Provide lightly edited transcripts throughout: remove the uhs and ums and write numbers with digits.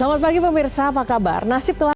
Selamat pagi pemirsa, apa kabar? Nasib kelak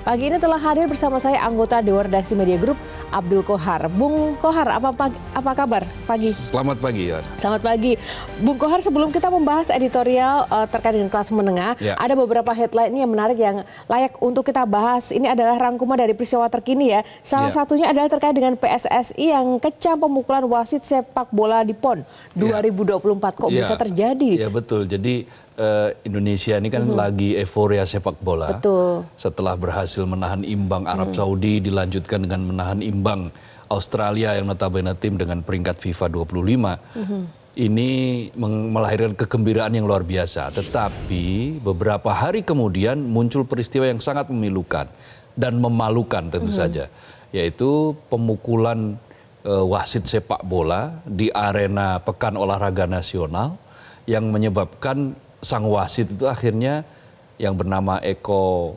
Pagi ini telah hadir bersama saya anggota Dewan Redaksi Media Group, Abdul Kohar. Bung Kohar, apa kabar pagi? Selamat pagi ya. Selamat pagi. Bung Kohar, sebelum kita membahas editorial terkait dengan kelas menengah, ada beberapa headline yang menarik yang layak untuk kita bahas. Ini adalah rangkuman dari peristiwa terkini ya. Salah satunya adalah terkait dengan PSSI yang kecam pemukulan wasit sepak bola di PON 2024. Kok bisa terjadi? Ya betul. Jadi Indonesia ini kan lagi euforia sepak bola. Betul. Setelah berhasil menahan imbang Arab Saudi, dilanjutkan dengan menahan imbang Australia yang notabene tim dengan peringkat FIFA 25. Ini melahirkan kegembiraan yang luar biasa. Tetapi beberapa hari kemudian muncul peristiwa yang sangat memilukan dan memalukan tentu saja. Yaitu pemukulan wasit sepak bola di arena Pekan Olahraga Nasional yang menyebabkan sang wasit itu akhirnya yang bernama Eko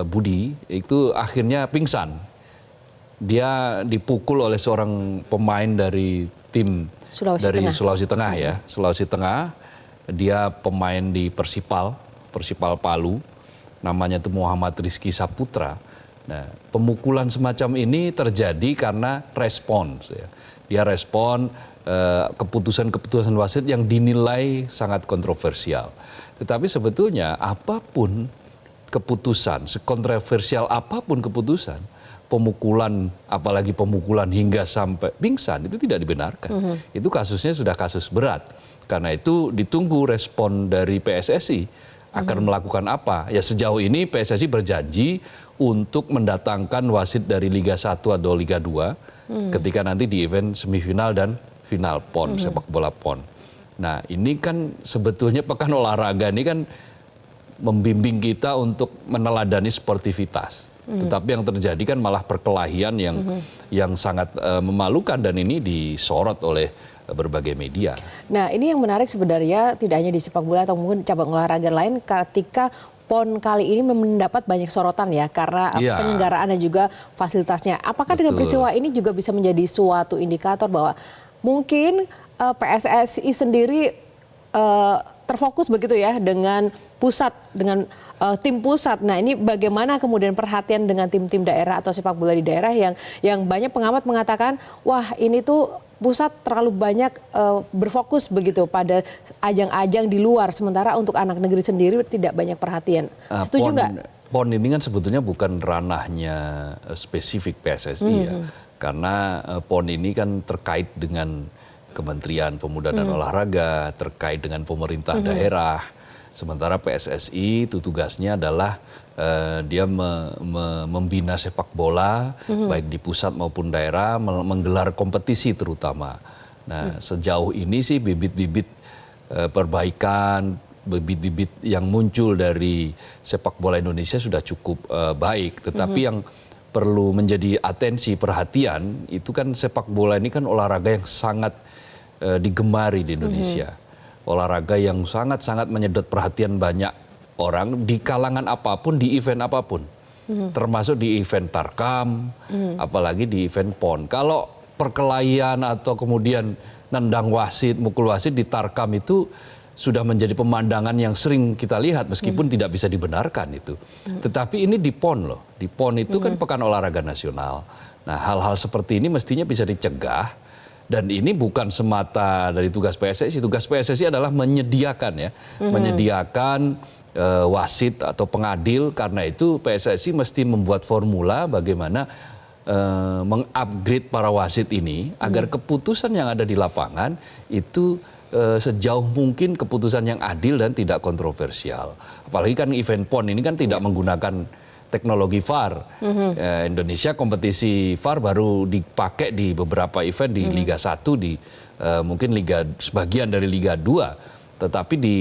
Budi itu akhirnya pingsan. Dia dipukul oleh seorang pemain dari tim Sulawesi Tengah ya. Sulawesi Tengah, dia pemain di Persipal Palu, namanya itu Muhammad Rizky Saputra. Nah, pemukulan semacam ini terjadi karena respons ya. Dia respon keputusan-keputusan wasit yang dinilai sangat kontroversial. Tetapi sebetulnya apapun keputusan, sekontroversial apapun keputusan, pemukulan, apalagi pemukulan hingga sampai pingsan itu tidak dibenarkan. Itu kasusnya sudah kasus berat. Karena itu ditunggu respon dari PSSI akan melakukan apa. Ya sejauh ini PSSI berjanji untuk mendatangkan wasit dari Liga 1 atau Liga 2 ketika nanti di event semifinal dan final PON, sepak bola PON. Nah ini kan sebetulnya pekan olahraga ini kan membimbing kita untuk meneladani sportivitas. Tetapi yang terjadi kan malah perkelahian yang sangat memalukan dan ini disorot oleh berbagai media. Nah ini yang menarik sebenarnya tidak hanya di sepak bola atau mungkin cabang olahraga lain ketika PON kali ini mendapat banyak sorotan ya karena penyelenggaraan dan juga fasilitasnya. Apakah dengan peristiwa ini juga bisa menjadi suatu indikator bahwa mungkin PSSI sendiri terfokus begitu ya dengan pusat, dengan tim pusat. Nah ini bagaimana kemudian perhatian dengan tim-tim daerah atau sepak bola di daerah yang banyak pengamat mengatakan wah ini tuh pusat terlalu banyak berfokus begitu pada ajang-ajang di luar, sementara untuk anak negeri sendiri tidak banyak perhatian. Setuju nggak? PON ini kan sebetulnya bukan ranahnya spesifik PSSI ya, karena PON ini kan terkait dengan Kementerian Pemuda dan Olahraga, terkait dengan pemerintah daerah. Sementara PSSI itu tugasnya adalah dia membina sepak bola baik di pusat maupun daerah, menggelar kompetisi terutama. Nah sejauh ini sih bibit-bibit perbaikan, bibit-bibit yang muncul dari sepak bola Indonesia sudah cukup baik. Tetapi yang perlu menjadi atensi perhatian itu kan sepak bola ini kan olahraga yang sangat digemari di Indonesia. Olahraga yang sangat-sangat menyedot perhatian banyak orang di kalangan apapun, di event apapun. Termasuk di event Tarkam, apalagi di event PON. Kalau perkelahian atau kemudian nendang wasit, mukul wasit di Tarkam itu sudah menjadi pemandangan yang sering kita lihat meskipun tidak bisa dibenarkan itu. Tetapi ini di PON loh. Di PON itu kan Pekan Olahraga Nasional. Nah hal-hal seperti ini mestinya bisa dicegah. Dan ini bukan semata dari tugas PSSI. Tugas PSSI adalah menyediakan ya, menyediakan wasit atau pengadil. Karena itu PSSI mesti membuat formula bagaimana mengupgrade para wasit ini agar keputusan yang ada di lapangan itu sejauh mungkin keputusan yang adil dan tidak kontroversial. Apalagi kan event PON ini kan tidak menggunakan teknologi VAR. Indonesia kompetisi VAR baru dipakai di beberapa event di Liga 1, di mungkin sebagian dari Liga 2. Tetapi di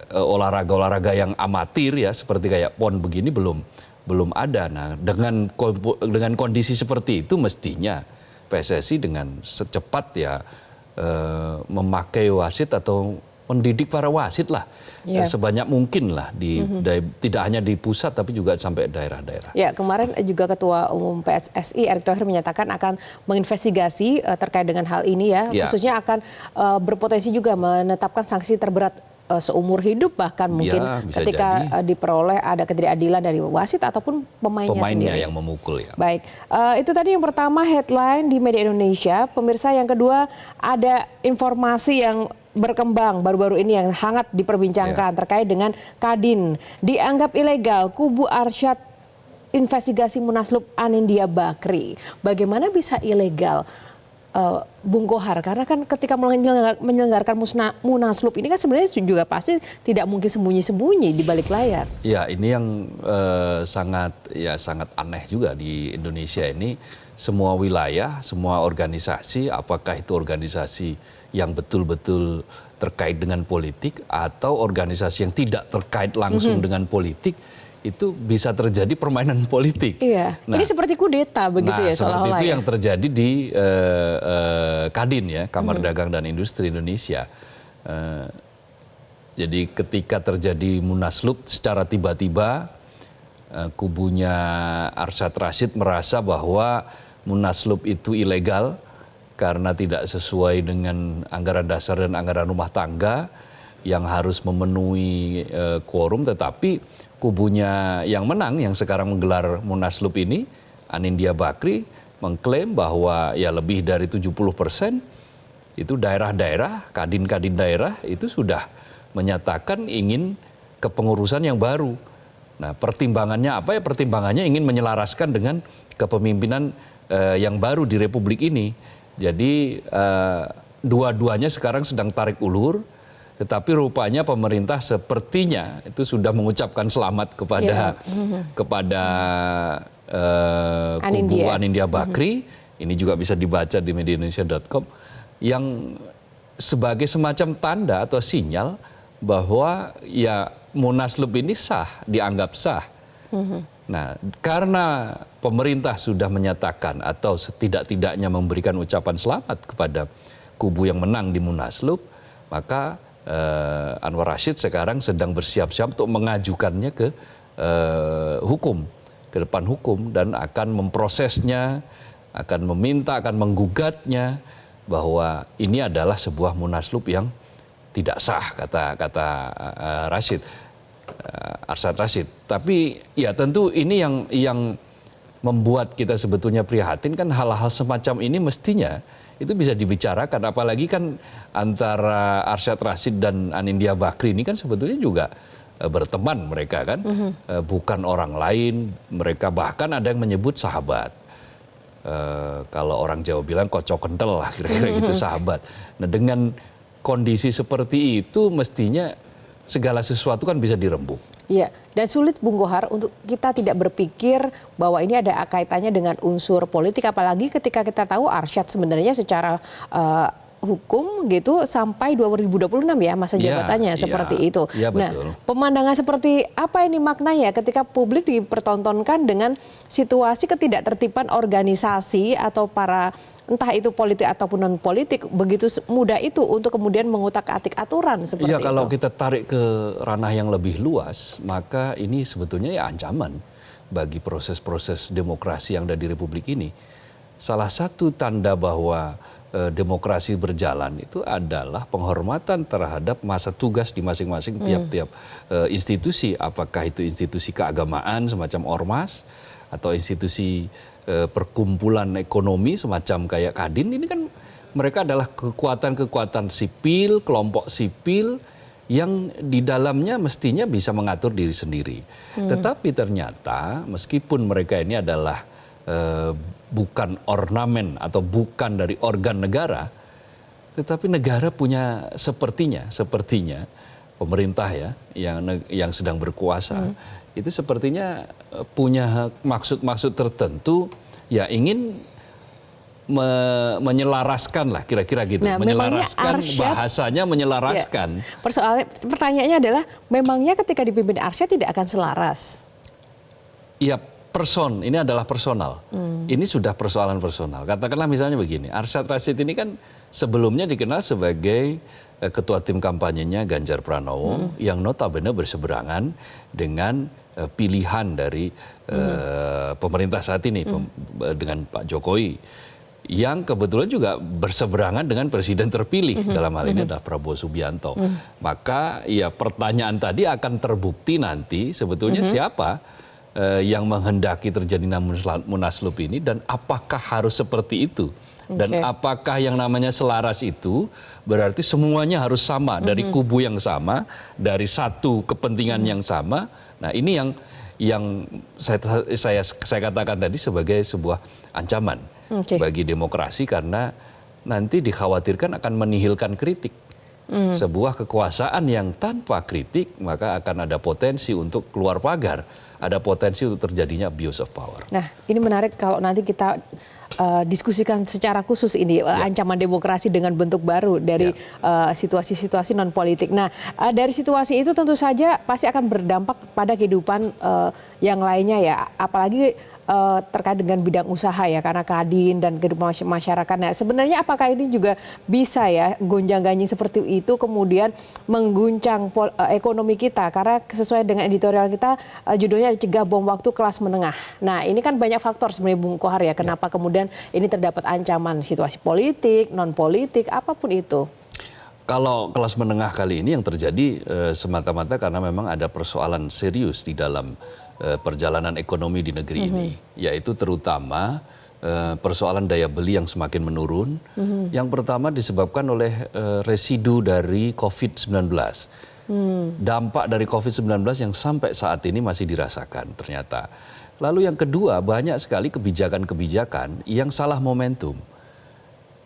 olahraga-olahraga yang amatir ya seperti kayak PON begini belum ada. Nah, dengan kondisi seperti itu mestinya PSSI dengan secepat ya memakai wasit atau mendidik para wasit lah sebanyak mungkin lah tidak hanya di pusat tapi juga sampai daerah-daerah. Ya, kemarin juga Ketua Umum PSSI Erick Thohir menyatakan akan menginvestigasi terkait dengan hal ini ya, khususnya akan berpotensi juga menetapkan sanksi terberat seumur hidup bahkan mungkin ketika diperoleh ada ketidakadilan dari wasit ataupun pemainnya sendiri. Yang memukul ya. Baik, itu tadi yang pertama headline di media Indonesia. Pemirsa, yang kedua ada informasi yang berkembang baru-baru ini yang hangat diperbincangkan terkait dengan Kadin. Dianggap ilegal, kubu Arsyad investigasi Munaslup Anindya Bakri. Bagaimana bisa ilegal? Bung Kohar, karena kan ketika menyelenggarakan Munaslup ini kan sebenarnya juga pasti tidak mungkin sembunyi-sembunyi di balik layar. Ya, ini yang sangat aneh juga di Indonesia ini. Semua wilayah, semua organisasi, apakah itu organisasi yang betul-betul terkait dengan politik atau organisasi yang tidak terkait langsung dengan politik, itu bisa terjadi permainan politik. Iya. Ini seperti kudeta begitu ya seolah-olah. Seperti itu yang terjadi di Kadin ya, Kamar Dagang dan Industri Indonesia. Jadi ketika terjadi Munaslup secara tiba-tiba kubunya Arsyad Rashid merasa bahwa Munaslup itu ilegal karena tidak sesuai dengan anggaran dasar dan anggaran rumah tangga yang harus memenuhi quorum, tetapi kubunya yang menang yang sekarang menggelar Munaslup ini, Anindya Bakri, mengklaim bahwa ya lebih dari 70% itu daerah-daerah, kadin-kadin daerah itu sudah menyatakan ingin kepengurusan yang baru. Nah, pertimbangannya apa ya? Pertimbangannya ingin menyelaraskan dengan kepemimpinan yang baru di Republik ini. Jadi dua-duanya sekarang sedang tarik ulur, tetapi rupanya pemerintah sepertinya itu sudah mengucapkan selamat kepada kubu Anindya Bakri. Ini juga bisa dibaca di mediaindonesia.com, yang sebagai semacam tanda atau sinyal bahwa ya Munaslup ini sah, dianggap sah. Nah, karena pemerintah sudah menyatakan atau setidak-tidaknya memberikan ucapan selamat kepada kubu yang menang di Munaslup, maka Anwar Rashid sekarang sedang bersiap-siap untuk mengajukannya ke hukum, ke depan hukum, dan akan memprosesnya, akan meminta, akan menggugatnya bahwa ini adalah sebuah Munaslup yang tidak sah, kata Rashid. Arsyad Rashid. Tapi ya tentu ini yang membuat kita sebetulnya prihatin kan, hal-hal semacam ini mestinya itu bisa dibicarakan, apalagi kan antara Arsyad Rashid dan Anindya Bakri ini kan sebetulnya juga berteman mereka kan, bukan orang lain, mereka bahkan ada yang menyebut sahabat. Kalau orang Jawa bilang kocok kental lah kira-kira gitu, sahabat. Nah, dengan kondisi seperti itu mestinya segala sesuatu kan bisa dirembuk. Iya, dan sulit Bung Kohar untuk kita tidak berpikir bahwa ini ada kaitannya dengan unsur politik, apalagi ketika kita tahu Arsyad sebenarnya secara hukum gitu sampai 2026 ya masa jabatannya seperti itu. Ya, nah, betul. Pemandangan seperti apa ini maknanya ketika publik dipertontonkan dengan situasi ketidaktertiban organisasi atau para entah itu politik ataupun non politik begitu mudah itu untuk kemudian mengutak-atik aturan seperti itu. Ya, kalau kita tarik ke ranah yang lebih luas, maka ini sebetulnya ya ancaman bagi proses-proses demokrasi yang ada di Republik ini. Salah satu tanda bahwa demokrasi berjalan itu adalah penghormatan terhadap masa tugas di masing-masing tiap-tiap institusi, apakah itu institusi keagamaan semacam ormas atau institusi perkumpulan ekonomi semacam kayak Kadin. Ini kan mereka adalah kekuatan-kekuatan sipil, kelompok sipil yang di dalamnya mestinya bisa mengatur diri sendiri. Tetapi ternyata meskipun mereka ini adalah bukan ornamen atau bukan dari organ negara, tetapi negara punya sepertinya pemerintah ya yang sedang berkuasa itu sepertinya punya maksud-maksud tertentu ya ingin menyelaraskan lah kira-kira gitu. Nah, menyelaraskan bahasanya menyelaraskan. Ya, pertanyaannya adalah memangnya ketika dipimpin Arsyad tidak akan selaras? Iya, ini adalah personal. Ini sudah persoalan personal. Katakanlah misalnya begini, Arsyad Rashid ini kan sebelumnya dikenal sebagai ketua tim kampanyenya Ganjar Pranowo yang notabene berseberangan dengan pilihan dari pemerintah saat ini dengan Pak Jokowi yang kebetulan juga berseberangan dengan presiden terpilih dalam hal ini adalah Prabowo Subianto. Maka ya pertanyaan tadi akan terbukti nanti sebetulnya siapa yang menghendaki terjadinya munaslup ini dan apakah harus seperti itu. Dan apakah yang namanya selaras itu berarti semuanya harus sama dari kubu yang sama, dari satu kepentingan yang sama. Nah ini yang saya katakan tadi sebagai sebuah ancaman bagi demokrasi karena nanti dikhawatirkan akan menihilkan kritik. Sebuah kekuasaan yang tanpa kritik maka akan ada potensi untuk keluar pagar, ada potensi untuk terjadinya abuse of power. Nah ini menarik kalau nanti kita diskusikan secara khusus ini ancaman demokrasi dengan bentuk baru dari situasi-situasi non politik. Nah dari situasi itu tentu saja pasti akan berdampak pada kehidupan yang lainnya ya, apalagi terkait dengan bidang usaha ya karena Kadin dan kehidupan masyarakat. Nah sebenarnya apakah ini juga bisa ya gonjang-ganjing seperti itu kemudian mengguncang ekonomi kita karena sesuai dengan editorial kita judulnya cegah bom waktu kelas menengah. Nah ini kan banyak faktor sebenarnya Bung Kohar ya kenapa kemudian ini terdapat ancaman situasi politik, non politik, apapun itu. Kalau kelas menengah kali ini yang terjadi semata-mata karena memang ada persoalan serius di dalam perjalanan ekonomi di negeri ini, yaitu terutama persoalan daya beli yang semakin menurun. Yang pertama disebabkan oleh residu dari COVID-19. Dampak dari COVID-19 yang sampai saat ini masih dirasakan ternyata. Lalu yang kedua, banyak sekali kebijakan-kebijakan yang salah momentum.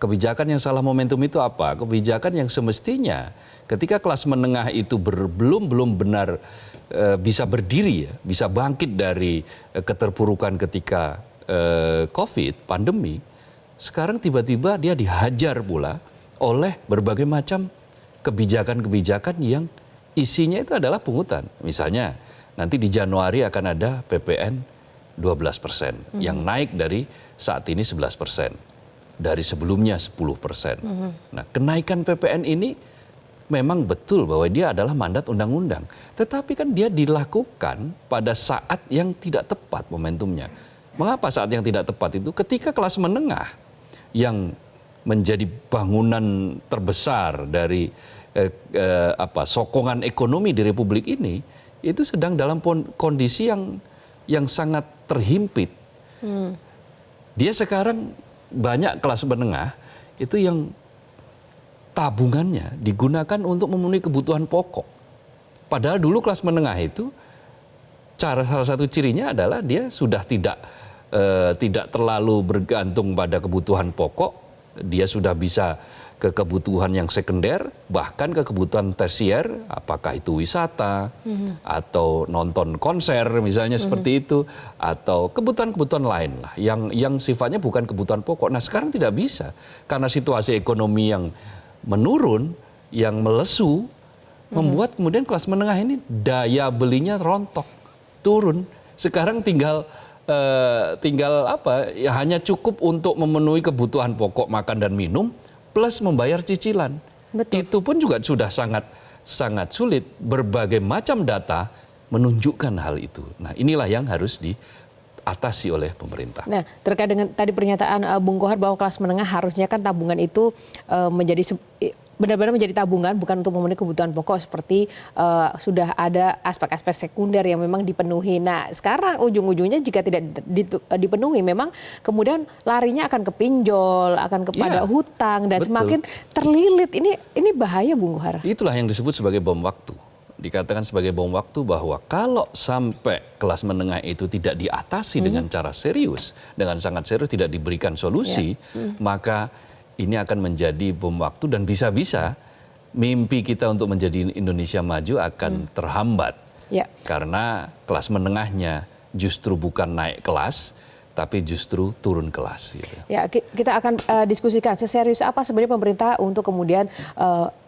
Kebijakan yang salah momentum itu apa? Kebijakan yang semestinya ketika kelas menengah itu belum benar bisa berdiri, ya, bisa bangkit dari keterpurukan ketika COVID, pandemi, sekarang tiba-tiba dia dihajar pula oleh berbagai macam kebijakan-kebijakan yang isinya itu adalah pungutan. Misalnya nanti di Januari akan ada PPN 12% yang naik dari saat ini 11%. Dari sebelumnya 10%. Nah, kenaikan PPN ini memang betul bahwa dia adalah mandat undang-undang. Tetapi kan dia dilakukan pada saat yang tidak tepat momentumnya. Mengapa saat yang tidak tepat itu? Ketika kelas menengah yang menjadi bangunan terbesar dari sokongan ekonomi di Republik ini, itu sedang dalam kondisi yang sangat terhimpit. Dia sekarang banyak kelas menengah itu yang tabungannya digunakan untuk memenuhi kebutuhan pokok. Padahal dulu kelas menengah itu salah satu cirinya adalah dia sudah tidak terlalu bergantung pada kebutuhan pokok, dia sudah bisa ke kebutuhan yang sekunder, bahkan ke kebutuhan tersier, apakah itu wisata atau nonton konser misalnya seperti itu, atau kebutuhan-kebutuhan lain lah yang sifatnya bukan kebutuhan pokok. Nah sekarang tidak bisa karena situasi ekonomi yang menurun, yang melesu, membuat kemudian kelas menengah ini daya belinya rontok, turun. Sekarang tinggal apa? Ya, hanya cukup untuk memenuhi kebutuhan pokok makan dan minum plus membayar cicilan. Betul. Itu pun juga sudah sangat sulit. Berbagai macam data menunjukkan hal itu. Nah, inilah yang harus diatasi oleh pemerintah. Nah, terkait dengan tadi pernyataan Bung Kohar bahwa kelas menengah harusnya kan tabungan itu benar-benar menjadi tabungan bukan untuk memenuhi kebutuhan pokok seperti sudah ada aspek-aspek sekunder yang memang dipenuhi. Nah sekarang ujung-ujungnya jika tidak dipenuhi memang kemudian larinya akan ke pinjol, akan kepada hutang dan semakin terlilit. Ini bahaya Bung Kohar. Itulah yang disebut sebagai bom waktu. Dikatakan sebagai bom waktu bahwa kalau sampai kelas menengah itu tidak diatasi dengan cara serius, dengan sangat serius tidak diberikan solusi, maka ini akan menjadi bom waktu dan bisa-bisa mimpi kita untuk menjadi Indonesia maju akan terhambat. Ya. Karena kelas menengahnya justru bukan naik kelas, tapi justru turun kelas. Gitu. Ya, kita akan diskusikan seserius apa sebenarnya pemerintah untuk kemudian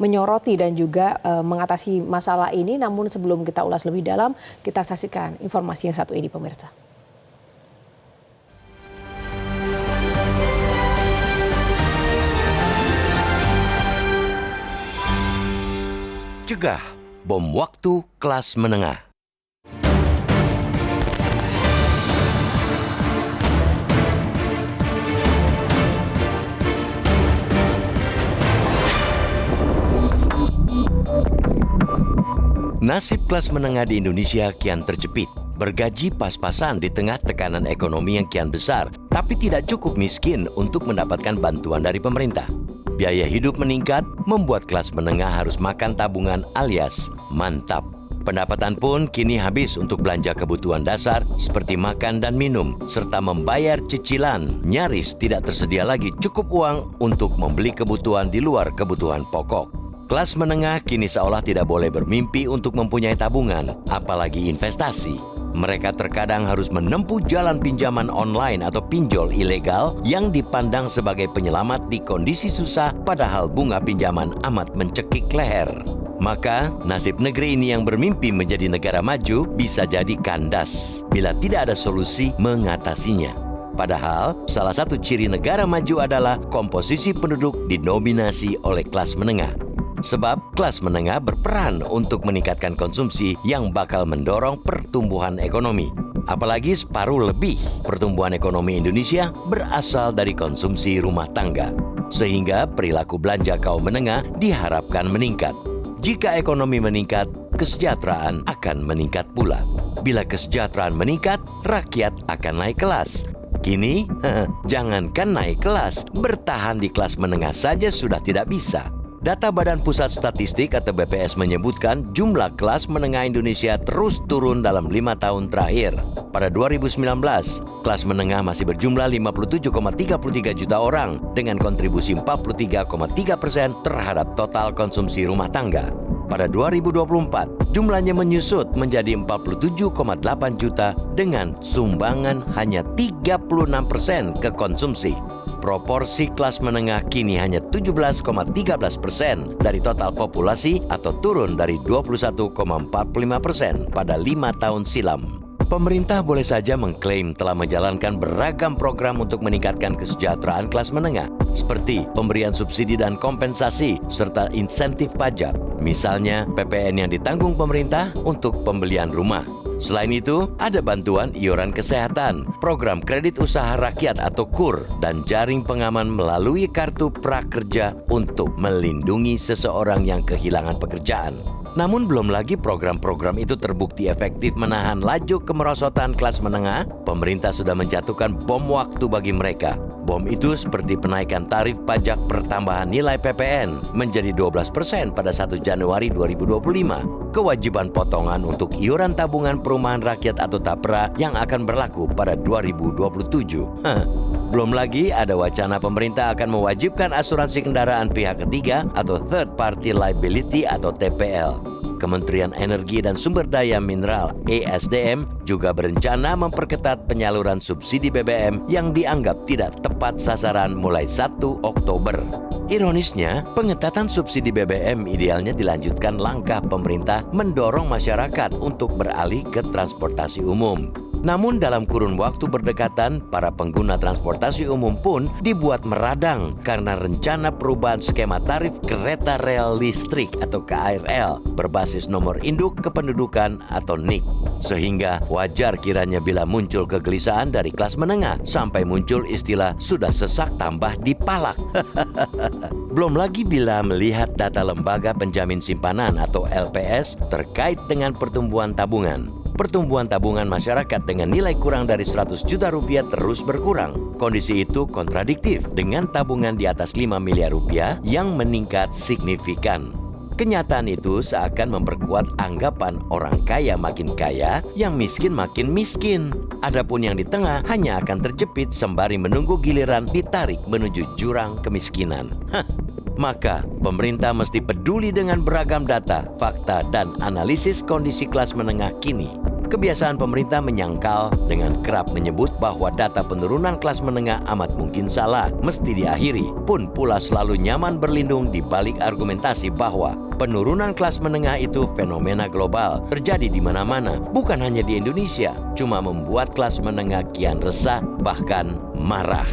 menyoroti dan juga mengatasi masalah ini. Namun sebelum kita ulas lebih dalam, kita saksikan informasi yang satu ini, pemirsa. Cegah bom waktu kelas menengah. Nasib kelas menengah di Indonesia kian terjepit. Bergaji pas-pasan di tengah tekanan ekonomi yang kian besar, tapi tidak cukup miskin untuk mendapatkan bantuan dari pemerintah. Biaya hidup meningkat, membuat kelas menengah harus makan tabungan alias mantap. Pendapatan pun kini habis untuk belanja kebutuhan dasar seperti makan dan minum, serta membayar cicilan. Nyaris tidak tersedia lagi cukup uang untuk membeli kebutuhan di luar kebutuhan pokok. Kelas menengah kini seolah tidak boleh bermimpi untuk mempunyai tabungan, apalagi investasi. Mereka terkadang harus menempuh jalan pinjaman online atau pinjol ilegal yang dipandang sebagai penyelamat di kondisi susah, padahal bunga pinjaman amat mencekik leher. Maka, nasib negeri ini yang bermimpi menjadi negara maju bisa jadi kandas bila tidak ada solusi mengatasinya. Padahal, salah satu ciri negara maju adalah komposisi penduduk didominasi oleh kelas menengah. Sebab kelas menengah berperan untuk meningkatkan konsumsi yang bakal mendorong pertumbuhan ekonomi. Apalagi separuh lebih pertumbuhan ekonomi Indonesia berasal dari konsumsi rumah tangga. Sehingga perilaku belanja kaum menengah diharapkan meningkat. Jika ekonomi meningkat, kesejahteraan akan meningkat pula. Bila kesejahteraan meningkat, rakyat akan naik kelas. Kini, jangankan naik kelas, bertahan di kelas menengah saja sudah tidak bisa. Data Badan Pusat Statistik atau BPS menyebutkan jumlah kelas menengah Indonesia terus turun dalam 5 tahun terakhir. Pada 2019, kelas menengah masih berjumlah 57,33 juta orang dengan kontribusi 43,3% terhadap total konsumsi rumah tangga. Pada 2024, jumlahnya menyusut menjadi 47,8 juta dengan sumbangan hanya 36% ke konsumsi. Proporsi kelas menengah kini hanya 17,13% dari total populasi atau turun dari 21,45% pada 5 tahun silam. Pemerintah boleh saja mengklaim telah menjalankan beragam program untuk meningkatkan kesejahteraan kelas menengah, seperti pemberian subsidi dan kompensasi serta insentif pajak. Misalnya PPN yang ditanggung pemerintah untuk pembelian rumah. Selain itu, ada bantuan iuran kesehatan, program kredit usaha rakyat atau KUR, dan jaring pengaman melalui kartu prakerja untuk melindungi seseorang yang kehilangan pekerjaan. Namun belum lagi program-program itu terbukti efektif menahan laju kemerosotan kelas menengah, pemerintah sudah menjatuhkan bom waktu bagi mereka. Bom itu seperti penaikan tarif pajak pertambahan nilai PPN menjadi 12% pada 1 Januari 2025. Kewajiban potongan untuk iuran tabungan perumahan rakyat atau TAPRA yang akan berlaku pada 2027. Belum lagi ada wacana pemerintah akan mewajibkan asuransi kendaraan pihak ketiga atau Third Party Liability atau TPL. Kementerian Energi dan Sumber Daya Mineral (ESDM) juga berencana memperketat penyaluran subsidi BBM yang dianggap tidak tepat sasaran mulai 1 Oktober. Ironisnya, pengetatan subsidi BBM idealnya dilanjutkan langkah pemerintah mendorong masyarakat untuk beralih ke transportasi umum. Namun dalam kurun waktu berdekatan, para pengguna transportasi umum pun dibuat meradang karena rencana perubahan skema tarif kereta rel listrik atau KRL berbasis nomor induk kependudukan atau NIK. Sehingga wajar kiranya bila muncul kegelisahan dari kelas menengah sampai muncul istilah sudah sesak tambah dipalak. Belum lagi bila melihat data Lembaga Penjamin Simpanan atau LPS terkait dengan pertumbuhan tabungan. Pertumbuhan tabungan masyarakat dengan nilai kurang dari 100 juta rupiah terus berkurang. Kondisi itu kontradiktif dengan tabungan di atas 5 miliar rupiah yang meningkat signifikan. Kenyataan itu seakan memperkuat anggapan orang kaya makin kaya, yang miskin makin miskin. Adapun yang di tengah hanya akan terjepit sembari menunggu giliran ditarik menuju jurang kemiskinan. Maka, pemerintah mesti peduli dengan beragam data, fakta, dan analisis kondisi kelas menengah kini. Kebiasaan pemerintah menyangkal dengan kerap menyebut bahwa data penurunan kelas menengah amat mungkin salah, mesti diakhiri, pun pula selalu nyaman berlindung di balik argumentasi bahwa penurunan kelas menengah itu fenomena global, terjadi di mana-mana, bukan hanya di Indonesia, cuma membuat kelas menengah kian resah, bahkan marah.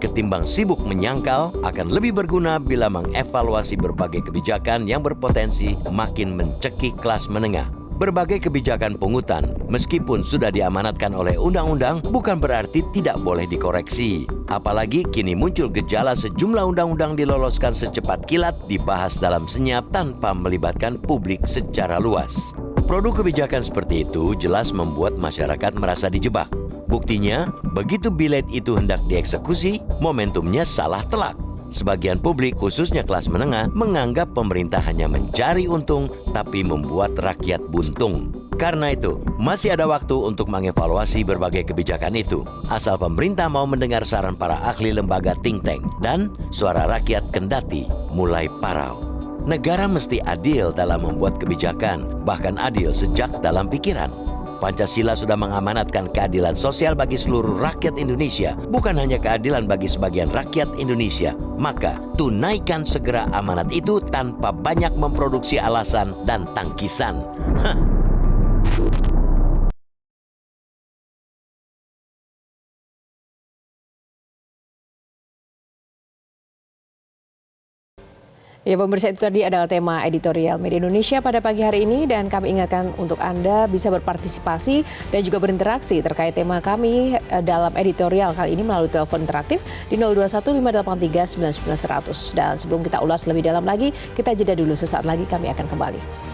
Ketimbang sibuk menyangkal, akan lebih berguna bila mengevaluasi berbagai kebijakan yang berpotensi makin mencekik kelas menengah. Berbagai kebijakan pungutan, meskipun sudah diamanatkan oleh undang-undang, bukan berarti tidak boleh dikoreksi. Apalagi kini muncul gejala sejumlah undang-undang diloloskan secepat kilat, dibahas dalam senyap tanpa melibatkan publik secara luas. Produk kebijakan seperti itu jelas membuat masyarakat merasa dijebak. Buktinya, begitu bilet itu hendak dieksekusi, momentumnya salah telak. Sebagian publik, khususnya kelas menengah, menganggap pemerintah hanya mencari untung, tapi membuat rakyat buntung. Karena itu, masih ada waktu untuk mengevaluasi berbagai kebijakan itu. Asal pemerintah mau mendengar saran para ahli lembaga think tank, dan suara rakyat kendati mulai parau. Negara mesti adil dalam membuat kebijakan, bahkan adil sejak dalam pikiran. Pancasila sudah mengamanatkan keadilan sosial bagi seluruh rakyat Indonesia, bukan hanya keadilan bagi sebagian rakyat Indonesia. Maka, tunaikan segera amanat itu tanpa banyak memproduksi alasan dan tangkisan. Ya pemirsa, itu tadi adalah tema editorial Media Indonesia pada pagi hari ini, dan kami ingatkan untuk Anda bisa berpartisipasi dan juga berinteraksi terkait tema kami dalam editorial kali ini melalui telepon interaktif di 0215839900. Dan sebelum kita ulas lebih dalam lagi, kita jeda dulu, sesaat lagi kami akan kembali.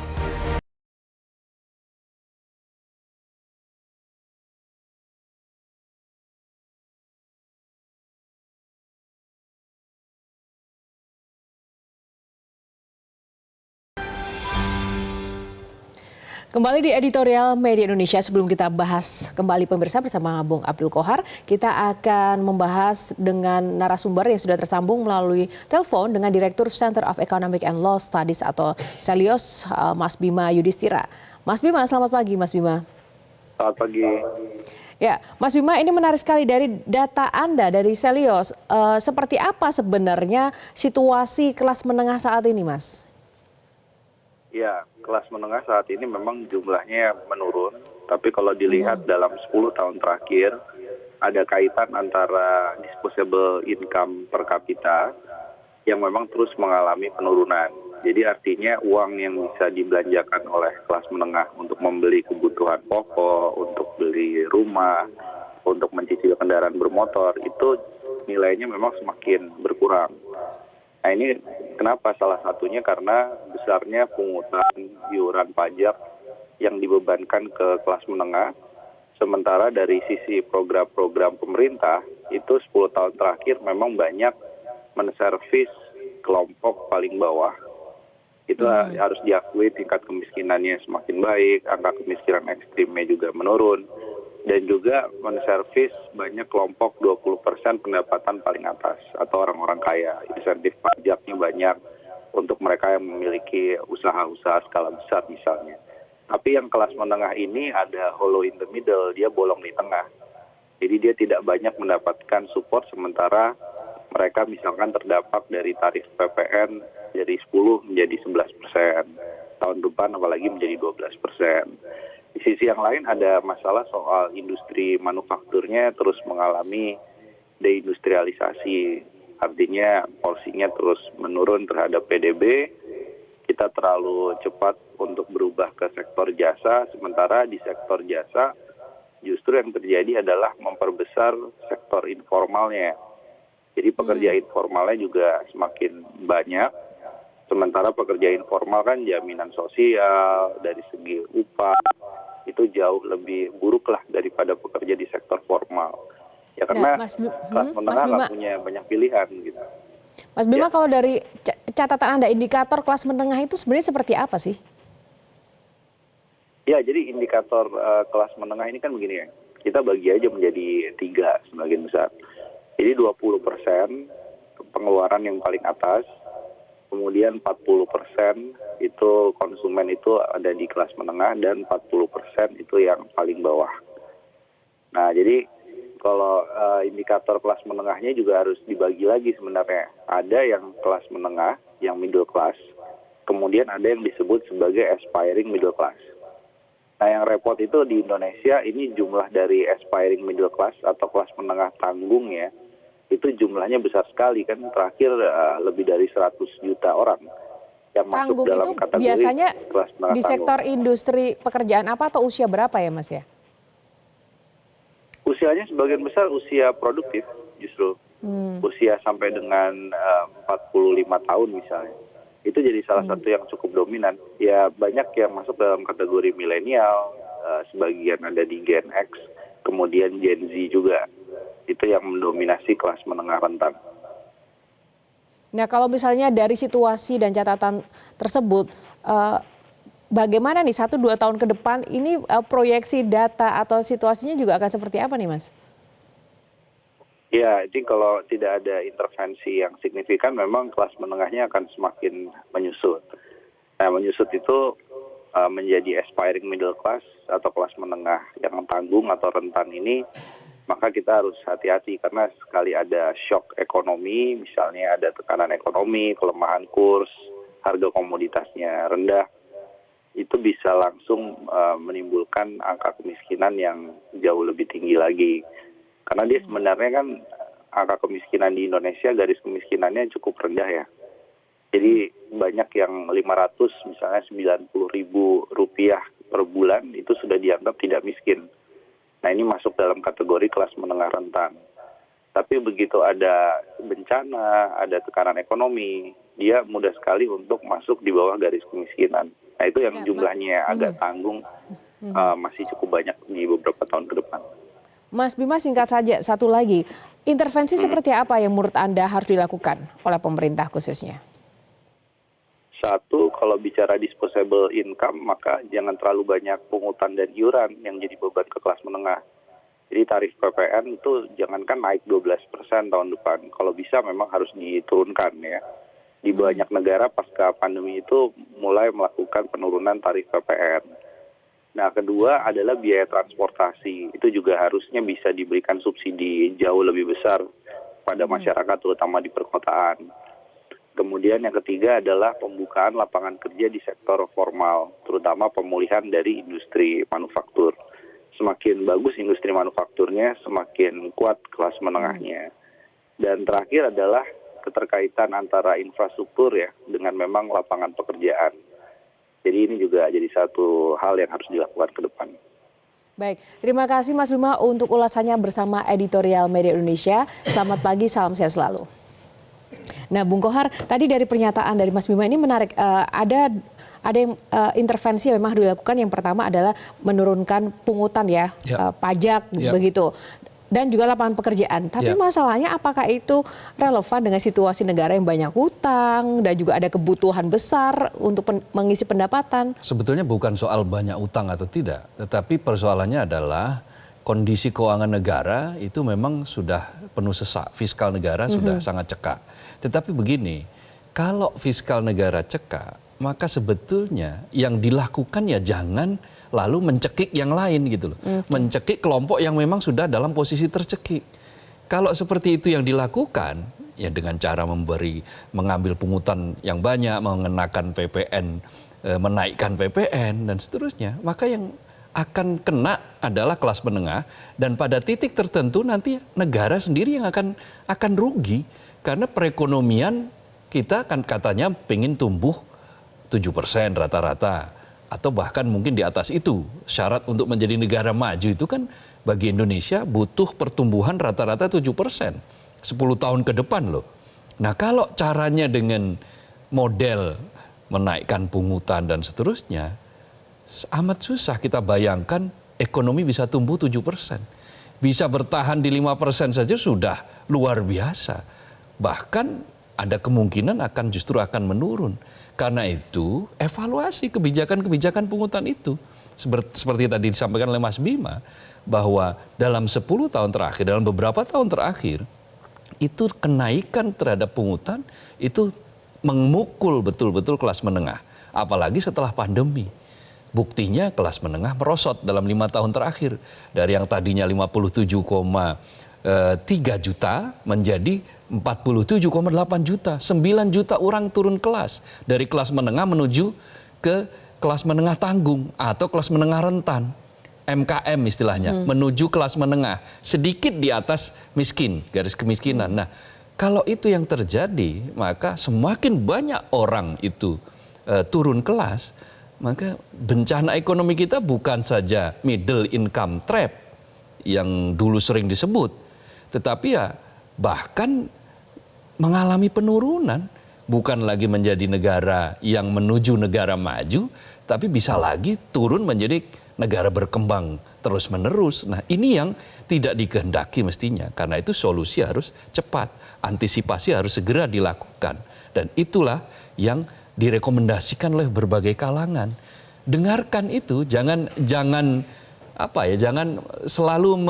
Kembali di editorial Media Indonesia. Sebelum kita bahas kembali pemirsa bersama Bung Abdul Qohar, kita akan membahas dengan narasumber yang sudah tersambung melalui telepon dengan Direktur Center of Economic and Law Studies atau Celios, Mas Bima Yudhistira. Mas Bima, selamat pagi Mas Bima. Selamat pagi. Ya, Mas Bima, ini menarik sekali dari data Anda dari Celios. Seperti apa sebenarnya situasi kelas menengah saat ini, Mas? Ya, kelas menengah saat ini memang jumlahnya menurun, tapi kalau dilihat dalam 10 tahun terakhir, ada kaitan antara disposable income per kapita yang memang terus mengalami penurunan. Jadi artinya uang yang bisa dibelanjakan oleh kelas menengah untuk membeli kebutuhan pokok, untuk beli rumah, untuk mencicil kendaraan bermotor, itu nilainya memang semakin berkurang. Nah ini kenapa? Salah satunya karena besarnya pungutan iuran pajak yang dibebankan ke kelas menengah. Sementara dari sisi program-program pemerintah itu 10 tahun terakhir memang banyak menservis kelompok paling bawah. Itu harus diakui tingkat kemiskinannya semakin baik, angka kemiskinan ekstrimnya juga menurun. Dan juga menservis banyak kelompok 20% pendapatan paling atas atau orang-orang kaya. Insentif pajaknya banyak untuk mereka yang memiliki usaha-usaha skala besar misalnya. Tapi yang kelas menengah ini ada hollow in the middle, dia bolong di tengah. Jadi dia tidak banyak mendapatkan support, sementara mereka misalkan terdampak dari tarif PPN dari 10 menjadi 11%. Tahun depan apalagi menjadi 12%. Di sisi yang lain ada masalah soal industri manufakturnya terus mengalami deindustrialisasi. Artinya porsinya terus menurun terhadap PDB. Kita terlalu cepat untuk berubah ke sektor jasa, sementara di sektor jasa justru yang terjadi adalah memperbesar sektor informalnya. Jadi pekerja informalnya juga semakin banyak. Sementara pekerja informal kan jaminan sosial, dari segi upah, itu jauh lebih buruk lah daripada pekerja di sektor formal. Ya karena kelas menengah nggak punya banyak pilihan gitu. Mas Bima, kalau dari catatan Anda, indikator kelas menengah itu sebenarnya seperti apa sih? Ya, jadi indikator kelas menengah ini kan begini ya. Kita bagi aja menjadi 3 sebagian besar. Jadi 20% pengeluaran yang paling atas, kemudian 40% itu konsumen itu ada di kelas menengah, dan 40% itu yang paling bawah. Nah, jadi kalau indikator kelas menengahnya juga harus dibagi lagi sebenarnya. Ada yang kelas menengah, yang middle class, kemudian ada yang disebut sebagai aspiring middle class. Nah, yang repot itu di Indonesia ini jumlah dari aspiring middle class atau kelas menengah tanggung ya, itu jumlahnya besar sekali kan, terakhir lebih dari 100 juta orang yang masuk Tanggung dalam itu kategori biasanya kelas menengah di tanggung. sektor industri pekerjaan apa atau usia berapa ya Mas ya? Usianya sebagian besar usia produktif justru. Usia sampai dengan 45 tahun misalnya. Itu jadi salah satu yang cukup dominan. Ya banyak yang masuk dalam kategori milenial, sebagian ada di Gen X, kemudian Gen Z juga. Itu yang mendominasi kelas menengah rentan. Nah kalau misalnya dari situasi dan catatan tersebut, bagaimana nih 1-2 tahun ke depan ini proyeksi data atau situasinya juga akan seperti apa nih Mas? Ya, jadi kalau tidak ada intervensi yang signifikan, memang kelas menengahnya akan semakin menyusut. Nah, menyusut itu menjadi aspiring middle class atau kelas menengah yang tanggung atau rentan ini, maka kita harus hati-hati karena sekali ada shock ekonomi, misalnya ada tekanan ekonomi, kelemahan kurs, harga komoditasnya rendah, itu bisa langsung menimbulkan angka kemiskinan yang jauh lebih tinggi lagi. Karena dia sebenarnya kan angka kemiskinan di Indonesia, garis kemiskinannya cukup rendah ya. Jadi banyak yang 500 misalnya 90.000 rupiah per bulan itu sudah dianggap tidak miskin. Nah ini masuk dalam kategori kelas menengah rentan. Tapi begitu ada bencana, ada tekanan ekonomi, dia mudah sekali untuk masuk di bawah garis kemiskinan. Nah itu yang jumlahnya agak tanggung, masih cukup banyak di beberapa tahun ke depan. Mas Bima singkat saja, satu lagi, intervensi seperti apa yang menurut Anda harus dilakukan oleh pemerintah khususnya? Satu, kalau bicara disposable income, maka jangan terlalu banyak pungutan dan iuran yang jadi beban ke kelas menengah. Jadi tarif PPN itu jangankan naik 12% tahun depan, kalau bisa memang harus diturunkan ya. Di banyak negara pasca pandemi itu mulai melakukan penurunan tarif PPN. Nah, kedua adalah biaya transportasi. Itu juga harusnya bisa diberikan subsidi jauh lebih besar pada masyarakat, terutama di perkotaan. Kemudian yang ketiga adalah pembukaan lapangan kerja di sektor formal, terutama pemulihan dari industri manufaktur. Semakin bagus industri manufakturnya, semakin kuat kelas menengahnya. Dan terakhir adalah keterkaitan antara infrastruktur ya dengan memang lapangan pekerjaan. Jadi ini juga jadi satu hal yang harus dilakukan ke depan. Baik, terima kasih Mas Bima untuk ulasannya bersama Editorial Media Indonesia. Selamat pagi, salam sehat selalu. Nah, Bung Kohar, tadi dari pernyataan dari Mas Bima ini menarik. Ada yang intervensi yang memang dilakukan. Yang pertama adalah menurunkan pungutan ya. Pajak begitu. Dan juga lapangan pekerjaan. Tapi masalahnya apakah itu relevan dengan situasi negara yang banyak hutang dan juga ada kebutuhan besar untuk mengisi pendapatan? Sebetulnya bukan soal banyak utang atau tidak, tetapi persoalannya adalah kondisi keuangan negara itu memang sudah penuh sesak, fiskal negara sudah sangat cekak. Tetapi begini, kalau fiskal negara cekak, maka sebetulnya yang dilakukan ya jangan lalu mencekik yang lain gitu loh. Mencekik kelompok yang memang sudah dalam posisi tercekik. Kalau seperti itu yang dilakukan, ya dengan cara mengambil pungutan yang banyak, mengenakan PPN, menaikkan PPN dan seterusnya, maka yang akan kena adalah kelas menengah dan pada titik tertentu nanti negara sendiri yang akan rugi karena perekonomian kita kan katanya pengen tumbuh 7% rata-rata. Atau bahkan mungkin di atas itu. Syarat untuk menjadi negara maju itu kan bagi Indonesia butuh pertumbuhan rata-rata 7%. 10 tahun ke depan loh. Nah kalau caranya dengan model menaikkan pungutan dan seterusnya, amat susah kita bayangkan ekonomi bisa tumbuh 7%. Bisa bertahan di 5% saja sudah luar biasa. Bahkan ada kemungkinan justru akan menurun. Karena itu evaluasi kebijakan-kebijakan pungutan itu. Seperti tadi disampaikan oleh Mas Bima, bahwa dalam 10 tahun terakhir, dalam beberapa tahun terakhir, itu kenaikan terhadap pungutan itu memukul betul-betul kelas menengah. Apalagi setelah pandemi. Buktinya kelas menengah merosot dalam 5 tahun terakhir. Dari yang tadinya 57,3 juta menjadi 47,8 juta. 9 juta orang turun kelas. Dari kelas menengah menuju ke kelas menengah tanggung atau kelas menengah rentan. MKM istilahnya, menuju kelas menengah. Sedikit di atas miskin, garis kemiskinan. Nah, kalau itu yang terjadi, maka semakin banyak orang itu turun kelas, maka bencana ekonomi kita bukan saja middle income trap yang dulu sering disebut, tetapi ya bahkan mengalami penurunan. Bukan lagi menjadi negara yang menuju negara maju, tapi bisa lagi turun menjadi negara berkembang terus-menerus. Nah, ini yang tidak dikehendaki mestinya. Karena itu solusi harus cepat, antisipasi harus segera dilakukan. Dan itulah yang direkomendasikan oleh berbagai kalangan. Dengarkan itu, jangan selalu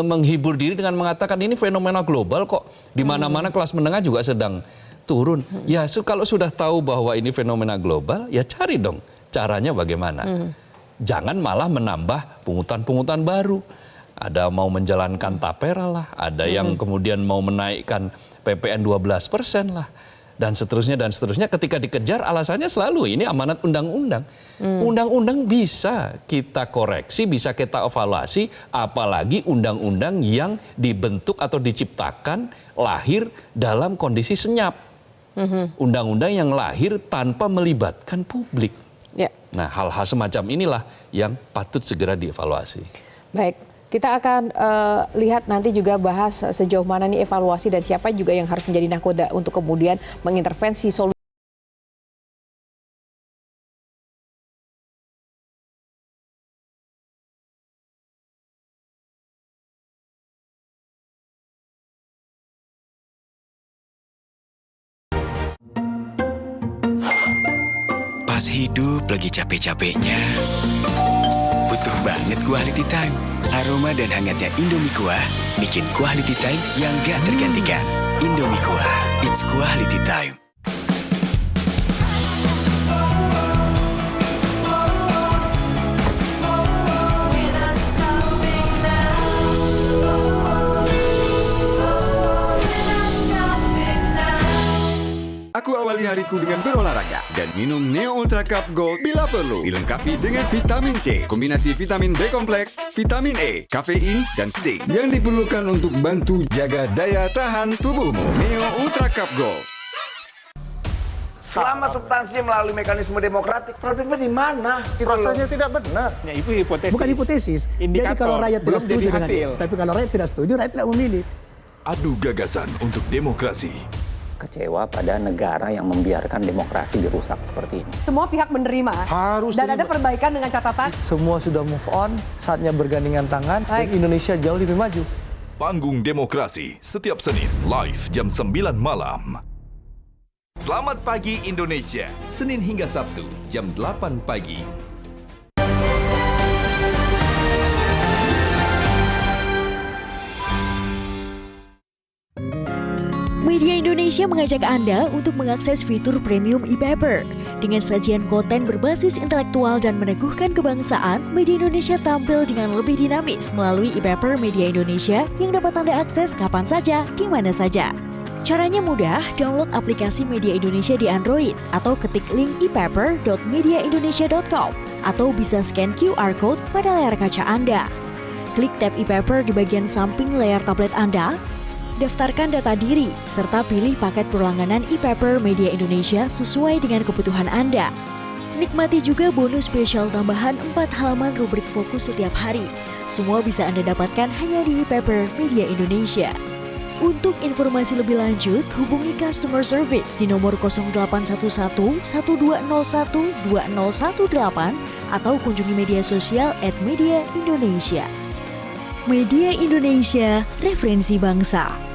menghibur diri dengan mengatakan ini fenomena global kok. Di mana-mana kelas menengah juga sedang turun. Ya, kalau sudah tahu bahwa ini fenomena global, ya cari dong caranya bagaimana. Jangan malah menambah pungutan-pungutan baru. Ada mau menjalankan tapera lah, ada yang kemudian mau menaikkan PPN 12% lah, dan seterusnya dan seterusnya. Ketika dikejar alasannya selalu ini amanat undang-undang. Undang-undang bisa kita koreksi, bisa kita evaluasi, apalagi undang-undang yang dibentuk atau diciptakan lahir dalam kondisi senyap. Undang-undang yang lahir tanpa melibatkan publik. Ya. Nah, hal-hal semacam inilah yang patut segera dievaluasi. Baik, kita akan lihat nanti juga bahas sejauh mana nih evaluasi dan siapa juga yang harus menjadi nakoda untuk kemudian mengintervensi solusi. Pas hidup lagi capek-capeknya, butuh banget quality time. Aroma dan hangatnya Indomie Kuah bikin quality time yang gak tergantikan. Indomie Kuah, it's quality time. Aku awali hariku dengan berolahraga dan minum Neo Ultra Cup Gold bila perlu. Dilengkapi dengan vitamin C, kombinasi vitamin B kompleks, vitamin E, kafein, dan zinc yang diperlukan untuk bantu jaga daya tahan tubuhmu. Neo Ultra Cup Gold. Selama substansi melalui mekanisme demokratik, problemnya di mana? Prosesnya tidak benar. Ya, itu hipotesis. Bukan hipotesis. Jadi kalau rakyat tidak setuju dengan itu, tapi kalau rakyat tidak setuju, rakyat tidak memilih. Adu gagasan untuk demokrasi. Kecewa pada negara yang membiarkan demokrasi dirusak seperti ini. Semua pihak menerima. Harus dan ada perbaikan dengan catatan. Semua sudah move on, saatnya bergandengan tangan, dan Indonesia jauh lebih maju. Panggung Demokrasi, setiap Senin, live jam 9 malam. Selamat Pagi Indonesia, Senin hingga Sabtu, jam 8 pagi. Media Indonesia mengajak Anda untuk mengakses fitur premium e-paper. Dengan sajian konten berbasis intelektual dan meneguhkan kebangsaan, Media Indonesia tampil dengan lebih dinamis melalui e-paper Media Indonesia yang dapat Anda akses kapan saja, di mana saja. Caranya mudah, download aplikasi Media Indonesia di Android atau ketik link e-paper.mediaindonesia.com atau bisa scan QR Code pada layar kaca Anda. Klik tab e-paper di bagian samping layar tablet Anda, daftarkan data diri, serta pilih paket berlangganan e-paper Media Indonesia sesuai dengan kebutuhan Anda. Nikmati juga bonus spesial tambahan 4 halaman rubrik fokus setiap hari. Semua bisa Anda dapatkan hanya di e-paper Media Indonesia. Untuk informasi lebih lanjut, hubungi customer service di nomor 0811 1201 2018 atau kunjungi media sosial @mediaindonesia. Media Indonesia, referensi bangsa.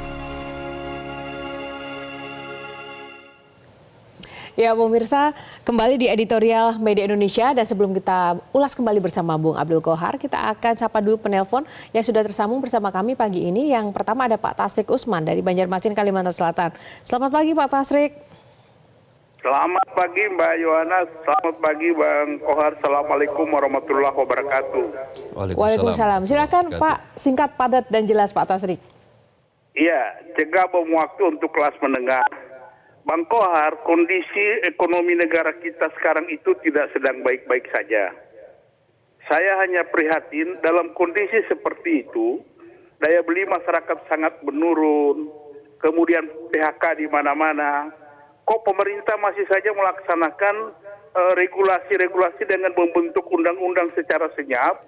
Ya pemirsa, kembali di editorial Media Indonesia dan sebelum kita ulas kembali bersama Bung Abdul Qohar, kita akan sapa dulu penelpon yang sudah tersambung bersama kami pagi ini. Yang pertama ada Pak Tasrik Usman dari Banjarmasin, Kalimantan Selatan. Selamat pagi Pak Tasrik. Selamat pagi Mbak Yohana, selamat pagi Bang Kohar. Assalamualaikum warahmatullahi wabarakatuh. Waalaikumsalam. Silakan Pak, singkat, padat dan jelas Pak Tasrik. Iya, cegah bom waktu untuk kelas menengah. Bang Kohar, kondisi ekonomi negara kita sekarang itu tidak sedang baik-baik saja. Saya hanya prihatin dalam kondisi seperti itu, daya beli masyarakat sangat menurun, kemudian PHK di mana-mana. Kok pemerintah masih saja melaksanakan regulasi-regulasi dengan membentuk undang-undang secara senyap,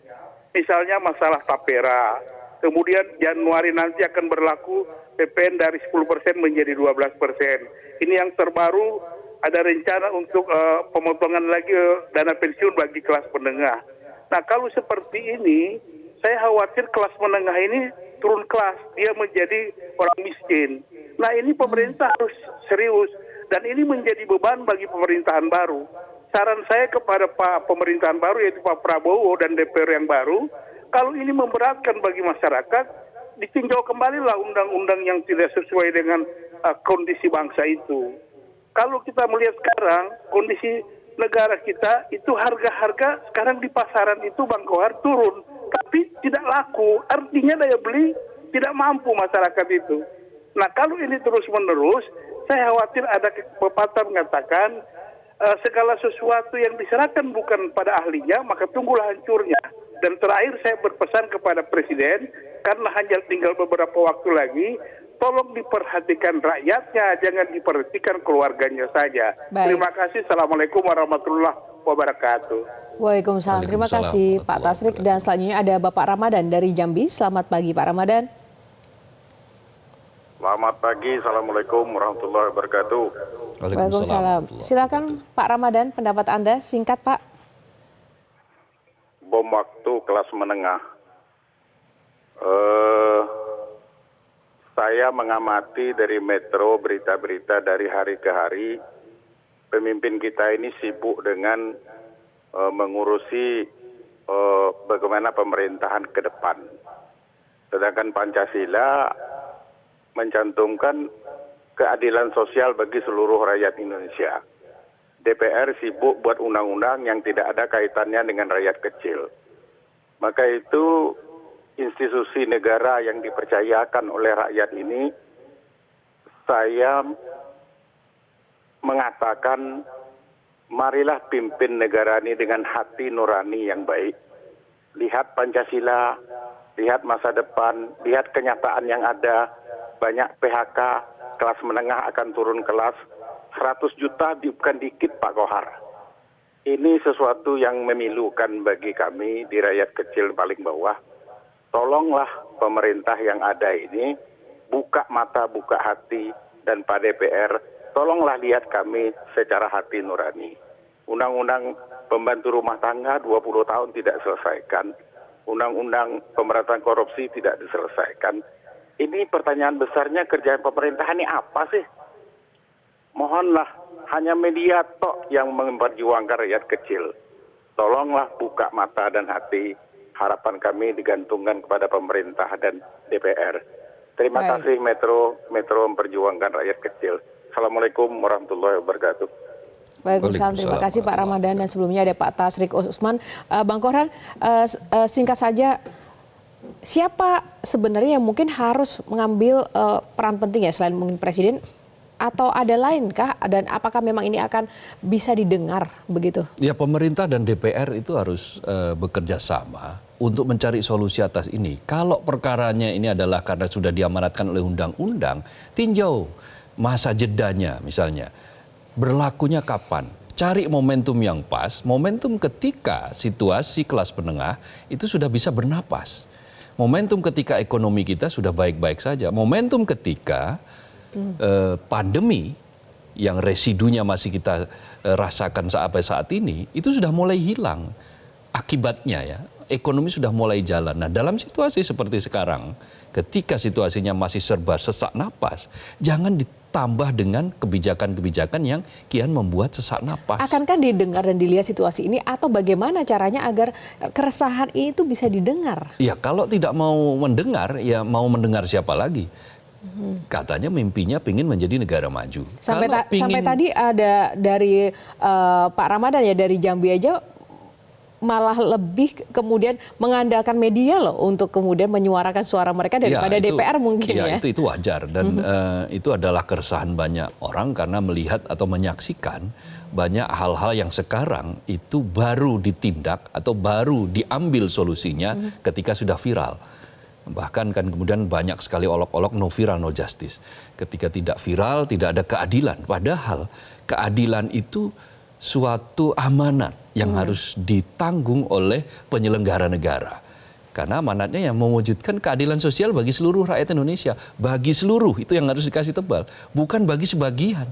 misalnya masalah tapera. Kemudian Januari nanti akan berlaku PPN dari 10% menjadi 12%. Ini yang terbaru, ada rencana untuk pemotongan lagi dana pensiun bagi kelas menengah. Nah kalau seperti ini, saya khawatir kelas menengah ini turun kelas, dia menjadi orang miskin. Nah ini pemerintah harus serius. Dan ini menjadi beban bagi pemerintahan baru. Saran saya kepada Pak pemerintahan baru, yaitu Pak Prabowo dan DPR yang baru, kalau ini memberatkan bagi masyarakat, ditinjau kembalilah undang-undang yang tidak sesuai dengan kondisi bangsa itu. Kalau kita melihat sekarang, kondisi negara kita, itu harga-harga sekarang di pasaran itu Bang Kohar turun, tapi tidak laku. Artinya daya beli tidak mampu masyarakat itu. Nah kalau ini terus-menerus, saya khawatir ada pepatah mengatakan segala sesuatu yang diserahkan bukan pada ahlinya, maka tunggulah hancurnya. Dan terakhir saya berpesan kepada Presiden, karena hanya tinggal beberapa waktu lagi, tolong diperhatikan rakyatnya, jangan diperhatikan keluarganya saja. Baik. Terima kasih. Assalamualaikum warahmatullahi wabarakatuh. Waalaikumsalam. Terima kasih Pak Tasrik. Dan selanjutnya ada Bapak Ramadan dari Jambi. Selamat pagi Pak Ramadan. Selamat pagi, Assalamualaikum warahmatullahi wabarakatuh. Waalaikumsalam. Silakan Pak Ramadan, pendapat Anda singkat Pak. Bom waktu kelas menengah. Saya mengamati dari Metro berita-berita dari hari ke hari, pemimpin kita ini sibuk dengan mengurusi bagaimana pemerintahan ke depan. Sedangkan Pancasila mencantumkan keadilan sosial bagi seluruh rakyat Indonesia. DPR sibuk buat undang-undang yang tidak ada kaitannya dengan rakyat kecil. Maka itu institusi negara yang dipercayakan oleh rakyat ini, saya mengatakan marilah pimpin negara ini dengan hati nurani yang baik. Lihat Pancasila, lihat masa depan, lihat kenyataan yang ada. Banyak PHK, kelas menengah akan turun kelas, 100 juta bukan dikit Pak Kohar. Ini sesuatu yang memilukan bagi kami di rakyat kecil paling bawah. Tolonglah pemerintah yang ada ini buka mata, buka hati, dan Pak DPR, tolonglah lihat kami secara hati nurani. Undang-undang pembantu rumah tangga 20 tahun tidak selesaikan. Undang-undang pemberantasan korupsi tidak diselesaikan. Ini pertanyaan besarnya, kerjaan pemerintahan ini apa sih? Mohonlah, hanya media tok yang memperjuangkan rakyat kecil. Tolonglah buka mata dan hati. Harapan kami digantungkan kepada pemerintah dan DPR. Terima kasih Metro memperjuangkan rakyat kecil. Assalamualaikum warahmatullahi wabarakatuh. Waalaikumsalam. Terima kasih Pak Ramadan, dan sebelumnya ada Pak Tasrik Usman. Bang Kohar, singkat saja, siapa sebenarnya yang mungkin harus mengambil peran penting ya selain mungkin Presiden, atau ada lain kah, dan apakah memang ini akan bisa didengar begitu? Ya, pemerintah dan DPR itu harus bekerja sama untuk mencari solusi atas ini. Kalau perkaranya ini adalah karena sudah diamanatkan oleh undang-undang, tinjau masa jedanya misalnya. Berlakunya kapan? Cari momentum yang pas, momentum ketika situasi kelas menengah itu sudah bisa bernapas. Momentum ketika ekonomi kita sudah baik-baik saja. Momentum ketika pandemi yang residunya masih kita rasakan sampai saat ini, itu sudah mulai hilang akibatnya ya. Ekonomi sudah mulai jalan. Nah, dalam situasi seperti sekarang, ketika situasinya masih serba sesak napas, jangan ditambah dengan kebijakan-kebijakan yang kian membuat sesak napas. Akankah didengar dan dilihat situasi ini, atau bagaimana caranya agar keresahan itu bisa didengar? Ya, kalau tidak mau mendengar, ya mau mendengar siapa lagi? Katanya mimpinya pingin menjadi negara maju. Sampai tadi ada dari Pak Ramadan ya, dari Jambi aja malah lebih kemudian mengandalkan media loh untuk kemudian menyuarakan suara mereka daripada DPR mungkin ya. Itu wajar dan itu adalah keresahan banyak orang karena melihat atau menyaksikan banyak hal-hal yang sekarang itu baru ditindak atau baru diambil solusinya ketika sudah viral. Bahkan kan kemudian banyak sekali olok-olok no viral no justice. Ketika tidak viral tidak ada keadilan. Padahal keadilan itu suatu amanat yang harus ditanggung oleh penyelenggara negara. Karena amanatnya yang mewujudkan keadilan sosial bagi seluruh rakyat Indonesia. Bagi seluruh, itu yang harus dikasih tebal. Bukan bagi sebagian,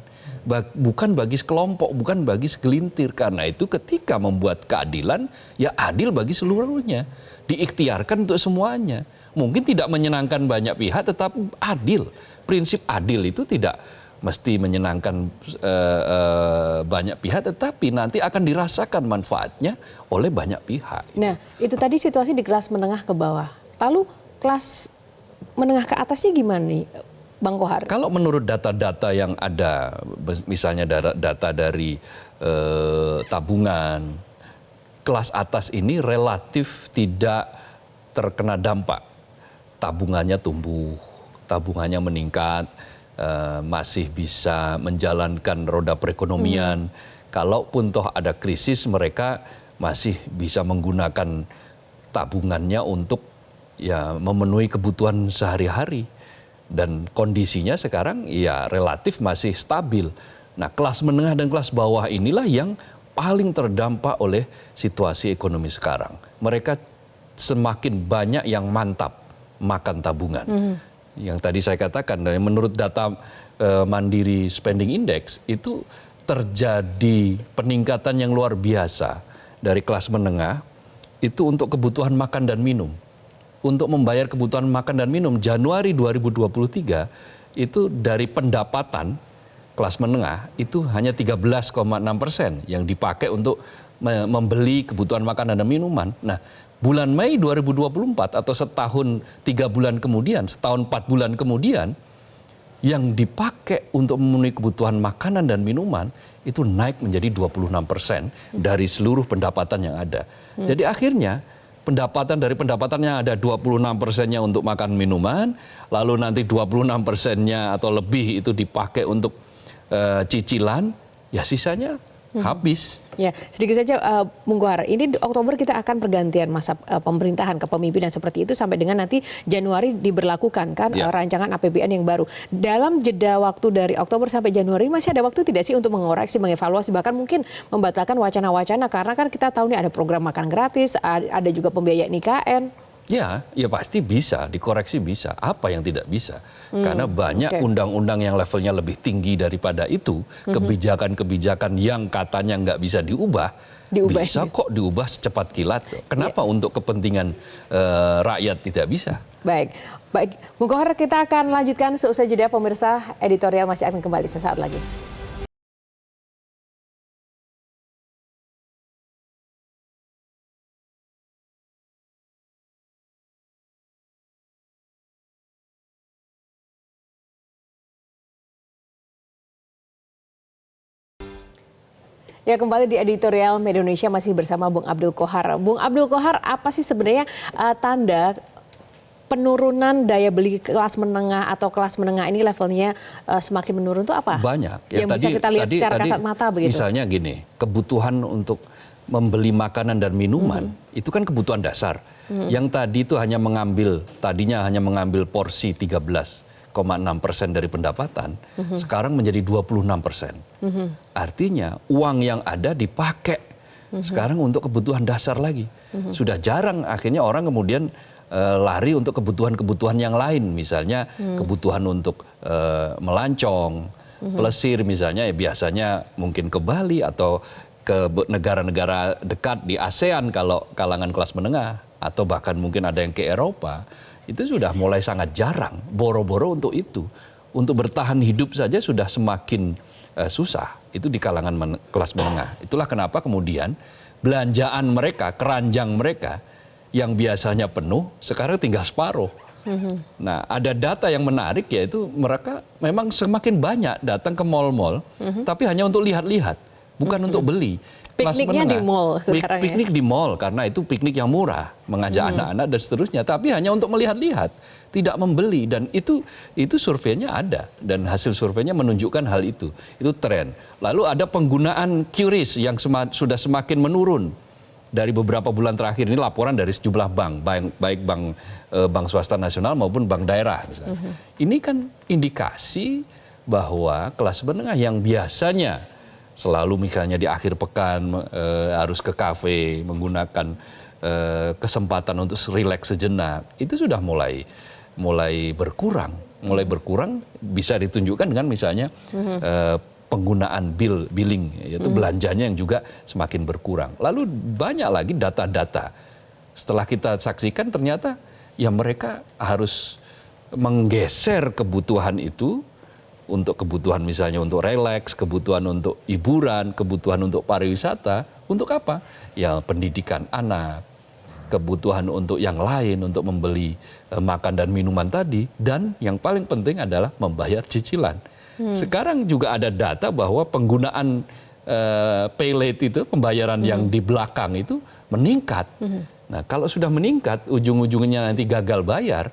bukan bagi sekelompok, bukan bagi segelintir. Karena itu ketika membuat keadilan, ya adil bagi seluruhnya. Diikhtiarkan untuk semuanya. Mungkin tidak menyenangkan banyak pihak, tetapi adil. Prinsip adil itu tidak mesti menyenangkan banyak pihak, tetapi nanti akan dirasakan manfaatnya oleh banyak pihak. Nah, itu tadi situasi di kelas menengah ke bawah. Lalu kelas menengah ke atasnya gimana nih, Bang Kohar? Kalau menurut data-data yang ada, misalnya data dari tabungan, kelas atas ini relatif tidak terkena dampak. Tabungannya tumbuh, tabungannya meningkat, masih bisa menjalankan roda perekonomian. Kalaupun toh ada krisis, mereka masih bisa menggunakan tabungannya untuk ya memenuhi kebutuhan sehari-hari. Dan kondisinya sekarang ya relatif masih stabil. Nah, kelas menengah dan kelas bawah inilah yang paling terdampak oleh situasi ekonomi sekarang. Mereka semakin banyak yang mantap makan tabungan. Yang tadi saya katakan, menurut data Mandiri Spending Index itu terjadi peningkatan yang luar biasa dari kelas menengah itu untuk kebutuhan makan dan minum. Untuk membayar kebutuhan makan dan minum, Januari 2023 itu dari pendapatan kelas menengah itu hanya 13,6% yang dipakai untuk membeli kebutuhan makanan dan minuman. Nah, bulan Mei 2024 atau setahun 3 bulan kemudian, setahun 4 bulan kemudian, yang dipakai untuk memenuhi kebutuhan makanan dan minuman itu naik menjadi 26% dari seluruh pendapatan yang ada. Jadi akhirnya pendapatan dari pendapatan yang ada 26%-nya untuk makan minuman, lalu nanti 26%-nya atau lebih itu dipakai untuk cicilan, ya sisanya habis. Ya, sedikit saja Bung Kohar, ini di Oktober kita akan pergantian masa pemerintahan kepemimpinan seperti itu sampai dengan nanti Januari diberlakukan kan rancangan APBN yang baru. Dalam jeda waktu dari Oktober sampai Januari masih ada waktu tidak sih untuk mengoreksi, mengevaluasi, bahkan mungkin membatalkan wacana-wacana karena kan kita tahu nih ada program makan gratis, ada juga pembiayaan IKN. Ya pasti bisa, dikoreksi bisa. Apa yang tidak bisa? Karena banyak undang-undang yang levelnya lebih tinggi daripada itu, kebijakan-kebijakan yang katanya nggak bisa diubah bisa kok diubah secepat kilat. Kenapa untuk kepentingan rakyat tidak bisa? Baik, Bung Kohar, kita akan lanjutkan seusai jeda pemirsa. Editorial masih akan kembali sesaat lagi. Ya, kembali di editorial Media Indonesia masih bersama Bung Abdul Kohar. Bung Abdul Kohar, apa sih sebenarnya tanda penurunan daya beli kelas menengah atau kelas menengah ini levelnya semakin menurun itu apa? Banyak. Yang bisa kita lihat secara kasat mata begitu. Misalnya gini, kebutuhan untuk membeli makanan dan minuman itu kan kebutuhan dasar. Yang tadi itu tadinya hanya mengambil porsi 13,6% dari pendapatan, sekarang menjadi 26%. Artinya uang yang ada dipakai sekarang untuk kebutuhan dasar lagi. Sudah jarang akhirnya orang kemudian lari untuk kebutuhan-kebutuhan yang lain, misalnya kebutuhan untuk melancong, plesir misalnya, ya biasanya mungkin ke Bali atau ke negara-negara dekat di ASEAN kalau kalangan kelas menengah, atau bahkan mungkin ada yang ke Eropa. Itu sudah mulai sangat jarang, boro-boro untuk itu. Untuk bertahan hidup saja sudah semakin susah, itu di kalangan kelas menengah. Itulah kenapa kemudian belanjaan mereka, keranjang mereka, yang biasanya penuh, sekarang tinggal separuh. Nah, ada data yang menarik, yaitu mereka memang semakin banyak datang ke mal-mal, tapi hanya untuk lihat-lihat, bukan untuk beli. Pikniknya di mall sekarang ya? Piknik di mall, karena itu piknik yang murah, mengajak anak-anak dan seterusnya. Tapi hanya untuk melihat-lihat, tidak membeli. Dan itu surveinya ada, dan hasil surveinya menunjukkan hal itu. Itu tren. Lalu ada penggunaan QRIS yang sudah semakin menurun. Dari beberapa bulan terakhir ini laporan dari sejumlah bank, baik bank swasta nasional maupun bank daerah. Misalnya. Ini kan indikasi bahwa kelas menengah yang biasanya selalu misalnya di akhir pekan harus ke kafe, menggunakan kesempatan untuk rileks sejenak, itu sudah mulai berkurang. Mulai berkurang bisa ditunjukkan dengan misalnya penggunaan billing, yaitu belanjanya yang juga semakin berkurang. Lalu banyak lagi data-data. Setelah kita saksikan ternyata ya mereka harus menggeser kebutuhan itu untuk kebutuhan misalnya untuk rileks, kebutuhan untuk hiburan, kebutuhan untuk pariwisata, untuk apa? Ya pendidikan anak, kebutuhan untuk yang lain, untuk membeli makan dan minuman tadi, dan yang paling penting adalah membayar cicilan. Sekarang juga ada data bahwa penggunaan pay late itu, pembayaran yang di belakang itu meningkat. Nah kalau sudah meningkat, ujung-ujungnya nanti gagal bayar,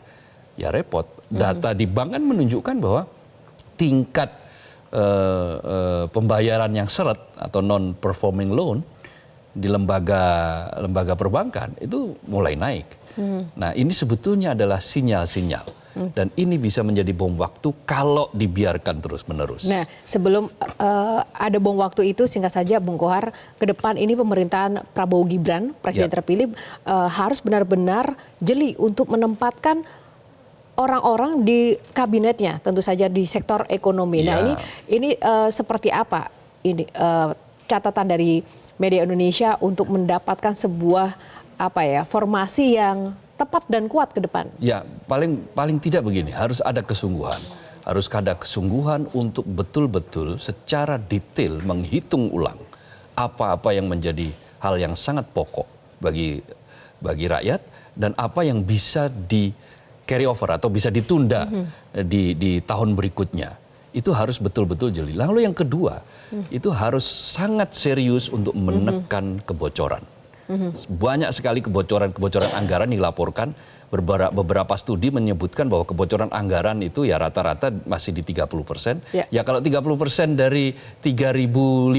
ya repot. Data di bank kan menunjukkan bahwa tingkat pembayaran yang seret atau non-performing loan di lembaga perbankan itu mulai naik. Nah ini sebetulnya adalah sinyal-sinyal. Dan ini bisa menjadi bom waktu kalau dibiarkan terus-menerus. Nah sebelum ada bom waktu itu, singkat saja Bung Kohar, ke depan ini pemerintahan Prabowo Gibran, Presiden terpilih, harus benar-benar jeli untuk menempatkan orang-orang di kabinetnya, tentu saja di sektor ekonomi. Nah ini seperti apa ini catatan dari media Indonesia untuk mendapatkan sebuah formasi yang tepat dan kuat ke depan? Ya paling tidak begini, harus ada kesungguhan. Harus ada kesungguhan untuk betul-betul secara detail menghitung ulang apa-apa yang menjadi hal yang sangat pokok bagi rakyat dan apa yang bisa di carry over atau bisa ditunda di tahun berikutnya. Itu harus betul-betul jeli. Lalu yang kedua, itu harus sangat serius untuk menekan kebocoran. Banyak sekali kebocoran anggaran dilaporkan. Beberapa studi menyebutkan bahwa kebocoran anggaran itu ya rata-rata masih di 30%. Ya kalau 30% dari 3.500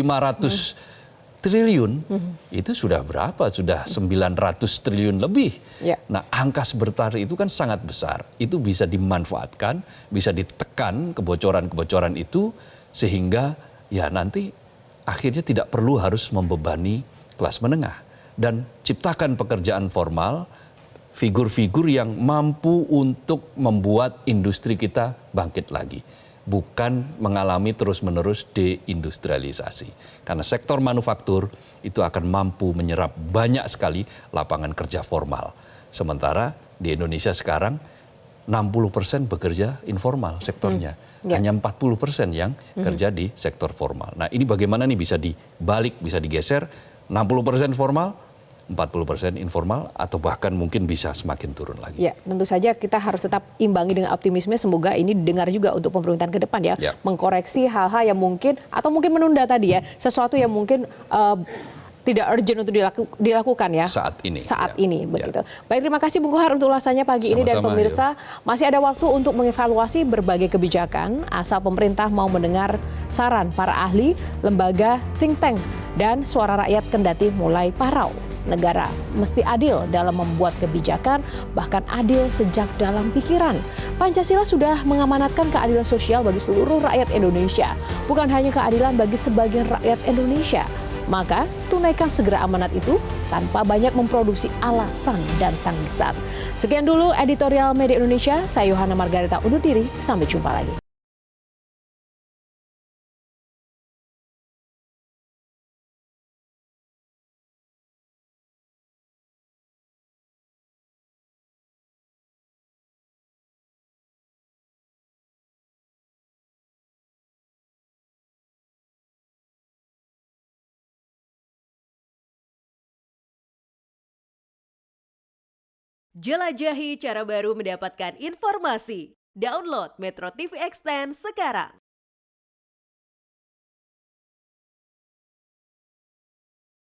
triliun, itu sudah berapa? Sudah 900 triliun lebih. Nah, angka sebentar itu kan sangat besar. Itu bisa dimanfaatkan, bisa ditekan kebocoran-kebocoran itu, sehingga ya nanti akhirnya tidak perlu harus membebani kelas menengah. Dan ciptakan pekerjaan formal, figur-figur yang mampu untuk membuat industri kita bangkit lagi. Bukan mengalami terus-menerus deindustrialisasi. Karena sektor manufaktur itu akan mampu menyerap banyak sekali lapangan kerja formal. Sementara di Indonesia sekarang 60% bekerja informal sektornya. Hanya 40% yang kerja di sektor formal. Nah ini bagaimana nih bisa dibalik, bisa digeser 60% formal, 40% informal, atau bahkan mungkin bisa semakin turun lagi. Ya, tentu saja kita harus tetap imbangi dengan optimisme. Semoga ini didengar juga untuk pemerintahan ke depan ya. Mengkoreksi hal-hal yang mungkin, atau mungkin menunda tadi ya, sesuatu yang mungkin tidak urgent untuk dilakukan ya. Saat ini, begitu. Baik, terima kasih Bung Kohar untuk ulasannya pagi ini. Dan pemirsa, masih ada waktu untuk mengevaluasi berbagai kebijakan asal pemerintah mau mendengar saran para ahli, lembaga, think tank, dan suara rakyat kendati mulai parau. Negara mesti adil dalam membuat kebijakan, bahkan adil sejak dalam pikiran. Pancasila sudah mengamanatkan keadilan sosial bagi seluruh rakyat Indonesia, bukan hanya keadilan bagi sebagian rakyat Indonesia. Maka tunaikan segera amanat itu tanpa banyak memproduksi alasan dan tangisan. Sekian dulu editorial Media Indonesia, saya Yohana Margareta undur diri, sampai jumpa lagi. Jelajahi cara baru mendapatkan informasi. Download Metro TV Extend sekarang.